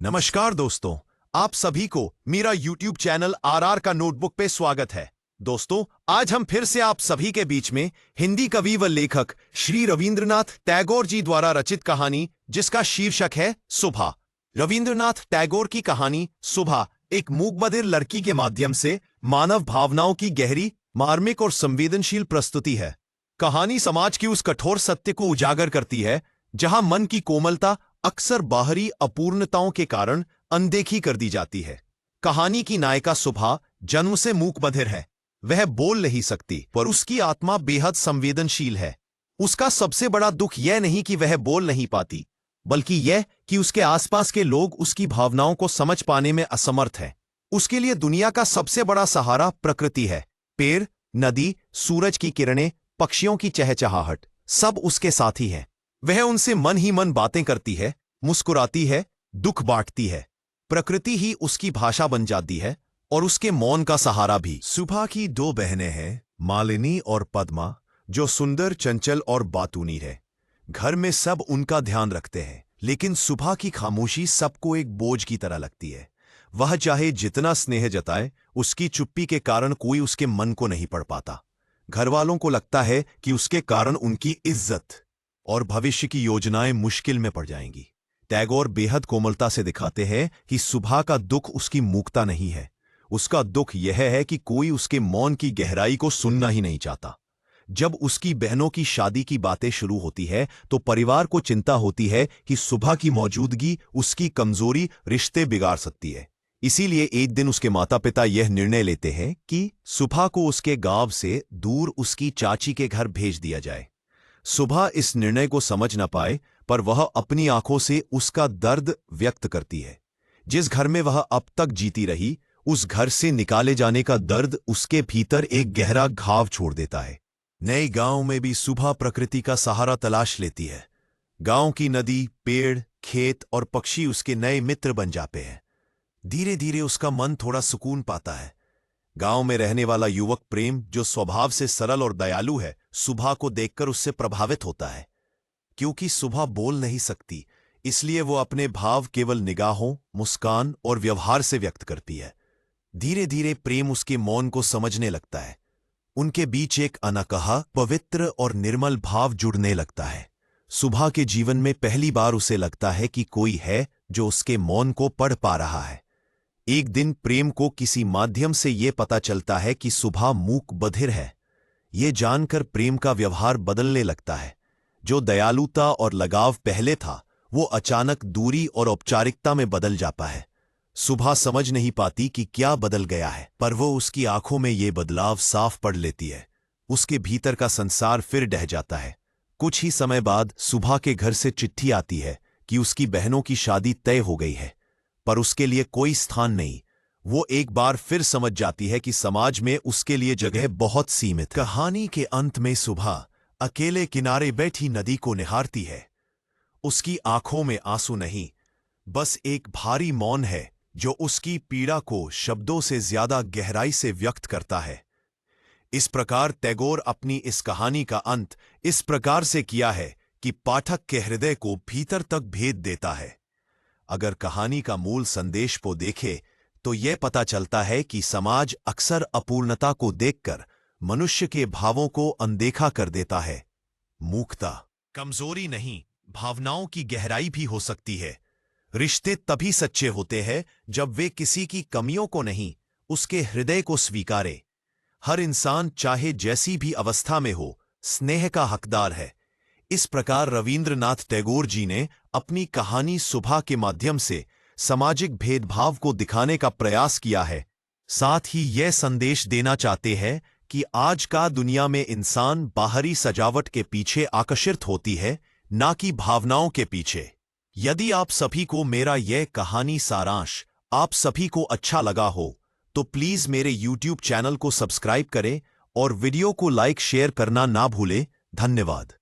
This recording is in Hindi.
नमस्कार दोस्तों, आप सभी को मेरा YouTube चैनल आरआर का नोटबुक पे स्वागत है। दोस्तों, आज हम फिर से आप सभी के बीच में हिंदी कवि व लेखक श्री रविंद्रनाथ टैगोर जी द्वारा रचित कहानी जिसका शीर्षक है सुबह। रविंद्रनाथ टैगोर की कहानी सुबह एक मूकबधिर लड़की के माध्यम से मानव भावनाओं की गहरी, मार्मिक और संवेदनशील प्रस्तुति है। कहानी समाज की उस कठोर सत्य को उजागर करती है जहां मन की कोमलता अक्सर बाहरी अपूर्णताओं के कारण अनदेखी कर दी जाती है। कहानी की नायिका सुबह जन्म से मूकबधिर है। वह बोल नहीं सकती, पर उसकी आत्मा बेहद संवेदनशील है। उसका सबसे बड़ा दुख यह नहीं कि वह बोल नहीं पाती, बल्कि यह कि उसके आसपास के लोग उसकी भावनाओं को समझ पाने में असमर्थ हैं। उसके लिए दुनिया का सबसे बड़ा सहारा प्रकृति है। पेड़, नदी, सूरज की किरणें, पक्षियों की चहचहाहट, सब उसके साथी हैं। वह उनसे मन ही मन बातें करती है, मुस्कुराती है, दुख बांटती है। प्रकृति ही उसकी भाषा बन जाती है और उसके मौन का सहारा भी। सुबह की दो बहनें हैं, मालिनी और पद्मा, जो सुंदर, चंचल और बातूनी है। घर में सब उनका ध्यान रखते हैं, लेकिन सुबह की खामोशी सबको एक बोझ की तरह लगती है। वह चाहे जितना स्नेह जताए, उसकी चुप्पी के कारण कोई उसके मन को नहीं पढ़ पाता। घरवालों को लगता है कि उसके कारण उनकी इज्जत और भविष्य की योजनाएं मुश्किल में पड़ जाएंगी। टैगोर बेहद कोमलता से दिखाते हैं कि सुबह का दुख उसकी मूकता नहीं है। उसका दुख यह है कि कोई उसके मौन की गहराई को सुनना ही नहीं चाहता। जब उसकी बहनों की शादी की बातें शुरू होती है तो परिवार को चिंता होती है कि सुबह की मौजूदगी, उसकी कमजोरी रिश्ते बिगाड़ सकती है। इसीलिए एक दिन उसके माता पिता यह निर्णय लेते हैं कि सुबह को उसके गांव से दूर उसकी चाची के घर भेज दिया जाए। सुबह इस निर्णय को समझ न पाए, पर वह अपनी आंखों से उसका दर्द व्यक्त करती है। जिस घर में वह अब तक जीती रही, उस घर से निकाले जाने का दर्द उसके भीतर एक गहरा घाव छोड़ देता है। नए गांव में भी सुबह प्रकृति का सहारा तलाश लेती है। गांव की नदी, पेड़, खेत और पक्षी उसके नए मित्र बन जाते हैं। धीरे धीरे उसका मन थोड़ा सुकून पाता है। गांव में रहने वाला युवक प्रेम, जो स्वभाव से सरल और दयालु है, सुबह को देखकर उससे प्रभावित होता है। क्योंकि सुबह बोल नहीं सकती, इसलिए वो अपने भाव केवल निगाहों, मुस्कान और व्यवहार से व्यक्त करती है। धीरे धीरे प्रेम उसके मौन को समझने लगता है। उनके बीच एक अनकहा, पवित्र और निर्मल भाव जुड़ने लगता है। सुबह के जीवन में पहली बार उसे लगता है कि कोई है जो उसके मौन को पढ़ पा रहा है। एक दिन प्रेम को किसी माध्यम से यह पता चलता है कि सुबह मूक बधिर है। ये जानकर प्रेम का व्यवहार बदलने लगता है। जो दयालुता और लगाव पहले था, वो अचानक दूरी और औपचारिकता में बदल जाता है। सुबह समझ नहीं पाती कि क्या बदल गया है, पर वो उसकी आंखों में ये बदलाव साफ पढ़ लेती है। उसके भीतर का संसार फिर ढह जाता है। कुछ ही समय बाद सुबह के घर से चिट्ठी आती है कि उसकी बहनों की शादी तय हो गई है, पर उसके लिए कोई स्थान नहीं। वो एक बार फिर समझ जाती है कि समाज में उसके लिए जगह बहुत सीमित। कहानी के अंत में सुबह अकेले किनारे बैठी नदी को निहारती है। उसकी आंखों में आंसू नहीं, बस एक भारी मौन है जो उसकी पीड़ा को शब्दों से ज्यादा गहराई से व्यक्त करता है। इस प्रकार टैगोर अपनी इस कहानी का अंत इस प्रकार से किया है कि पाठक के हृदय को भीतर तक भेद देता है। अगर कहानी का मूल संदेश को देखे तो यह पता चलता है कि समाज अक्सर अपूर्णता को देखकर मनुष्य के भावों को अनदेखा कर देता है। मूकता कमजोरी नहीं, भावनाओं की गहराई भी हो सकती है। रिश्ते तभी सच्चे होते हैं जब वे किसी की कमियों को नहीं, उसके हृदय को स्वीकारे। हर इंसान, चाहे जैसी भी अवस्था में हो, स्नेह का हकदार है। इस प्रकार रविंद्रनाथ टैगोर जी ने अपनी कहानी सुबह के माध्यम से सामाजिक भेदभाव को दिखाने का प्रयास किया है। साथ ही यह संदेश देना चाहते हैं कि आज का दुनिया में इंसान बाहरी सजावट के पीछे आकर्षित होती है, ना कि भावनाओं के पीछे। यदि आप सभी को मेरा यह कहानी सारांश आप सभी को अच्छा लगा हो, तो प्लीज मेरे YouTube चैनल को सब्सक्राइब करें और वीडियो को लाइक शेयर करना ना भूलें। धन्यवाद।